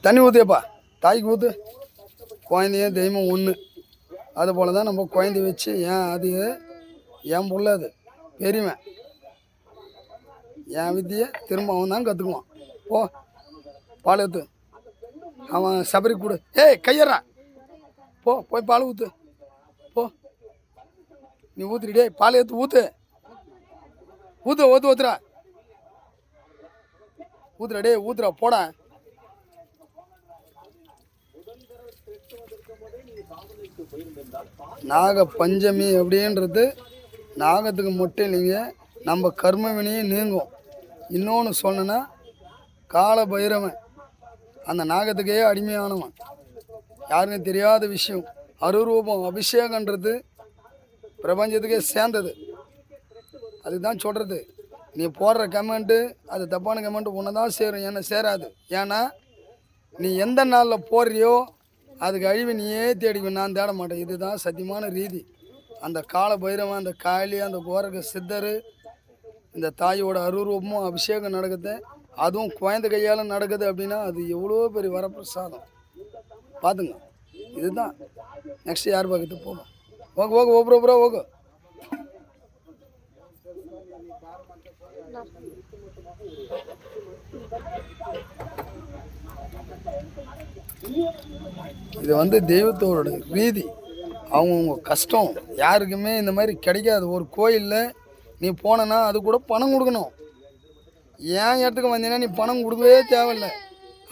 தண்ணி ஊற்றுப்பா, தாய்க்கு ஊற்று. குழந்தையும் தெய்வம் ஒன்று. அதுபோல் தான் நம்ம குழந்தைய வச்சு அது என் புள்ள, அது பெரியவன். என் வித்தியை திரும்ப அவன் தான் கற்றுக்குவான். போ பால் ஊற்று. அவன் சபரி கொடு. ஏய் கையறா, போ போய் பால் ஊற்று. போ நீ ஊற்றுடே, பால் ஏற்று ஊற்று. ஊற்றுறா டே, ஊற்றுறா போடா. நாக பஞ்சமி அப்படின்றது நாகத்துக்கு மட்டும் இல்லைங்க, நம்ம கர்ம வினையும் நீங்கும். இன்னொன்று சொன்னா, கால பைரவன் அந்த நாகத்துக்கே அடிமையானவன், யாருன்னு தெரியாத விஷயம். அருரூபம் அபிஷேகன்றது பிரபஞ்சத்துக்கே சேர்ந்தது. அதுதான் சொல்கிறது. நீ போடுற கமெண்ட்டு அது தப்பான கமெண்ட்டு ஒன்று தான் சேரும், என்ன சேராது. ஏன்னா நீ எந்த நாளில் போடுறியோ அதுக்கு அழிவு நீயே தேடிக்கும், நான் தேட மாட்டேன். இதுதான் சத்தியமான ரீதி. அந்த கால பைரவன், அந்த காளி, அந்த கோரக சித்தர், இந்த தாயோட அருரூபமும் அபிஷேகம் நடக்குது. அதுவும் குழந்தை கையால் நடக்குது அப்படின்னா அது எவ்வளோ பெரிய வரப்பிரசாதம் பார்த்துங்க. இதுதான் நெக்ஸ்ட் யார் பார்க்கறது போகும். ஓகே ஓகே ஒவ்வொரு ஓகே. இது தெய்வத்தோட ரீதி. அவங்கவுங்க கஷ்டம். யாருக்குமே இந்த மாதிரி கிடைக்காது. ஒரு கோயிலில் நீ போனனா அது கூட பணம் கொடுக்கணும். ஏன் இடத்துக்கு வந்தீங்கன்னா நீ பணம் கொடுக்கவே தேவையில்லை.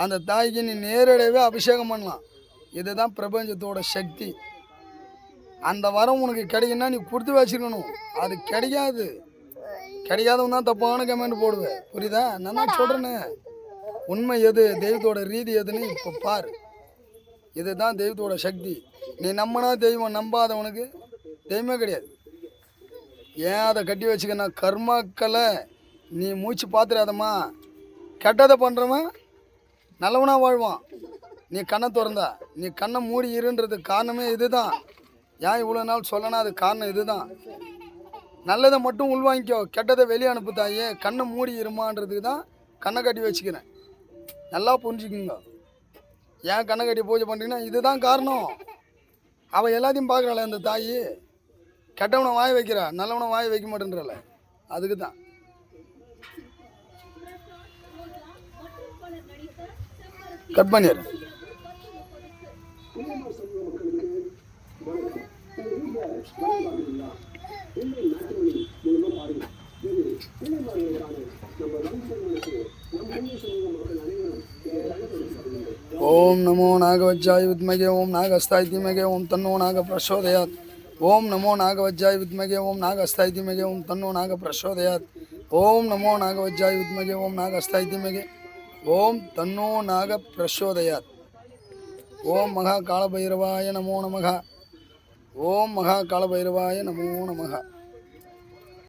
அந்த தாய்க்கு நீ நேரடியாகவே அபிஷேகம் பண்ணலாம். இதுதான் பிரபஞ்சத்தோட சக்தி. அந்த வரம் உனக்கு கிடைக்குன்னா நீ கொடுத்து வச்சுக்கணும். அது கிடைக்காதவன் தான் தப்பான கமெண்ட் போடுவேன், புரியுதா? நான் தான் சொல்கிறேன்னு. உண்மை எது, தெய்வத்தோட ரீதி எதுன்னு இப்போ பாரு. இதுதான் தெய்வத்தோட சக்தி. நீ நம்பினா தெய்வம், நம்பாதவனுக்கு தெய்வமே கிடையாது. ஏன் அதை கட்டி வச்சுக்கன்னா, கர்மாக்களை நீ மூச்சு பார்த்துடாதம்மா. கெட்டதை பண்ணுறவன் நல்லவனாக வாழ்வான். நீ கண்ணை திறந்தா, நீ கண்ணை மூடி இருன்றதுக்கு காரணமே இதுதான். ஏன் இவ்வளோ நாள் சொல்லனா, அது காரணம் இதுதான். நல்லதை மட்டும் உள்வாங்கிக்கோ, கெட்டதை வெளியே அனுப்புத்தாயே. கண்ணை மூடி இருமான்றதுக்கு தான் கண்ணை கட்டி வச்சுக்கிறேன். நல்லா புரிஞ்சுக்குங்க. ஏன் கண்ணை கட்டி பூஜை பண்ணுறீங்கன்னா இதுதான் காரணம். அவள் எல்லாத்தையும் பார்க்குறாள் அந்த தாய். கெட்டவனை வாய வைக்கிறா, நல்லவனை வாய வைக்க மாட்டேன்றாள். அதுக்கு தான். கட் பண்ணிடுறேன். ஓம் நமோ நாகவஜ்ஜாய வித்மகே ஓம் நாகஸ்தாய தீமகே ஓம் தன்னோ நாக பிரசோதயாத். ஓம் நமோ நாகவஜ்ஜாய வித்மகே ஓம் நாகஸ்தாய தீமகே ஓம் தன்னோ நாக பிரசோதயாத். ஓம் நமோ நாகவஜ்ஜாய வித்மகே ஓம் நாகஸ்தாய தீமகே ஓம் தன்னோ நாக பிரசோதயாத். ஓம் மகா காலபைரவாய நமோ நமக. ஓம் மகா காலபைரவாய நமோ நமக.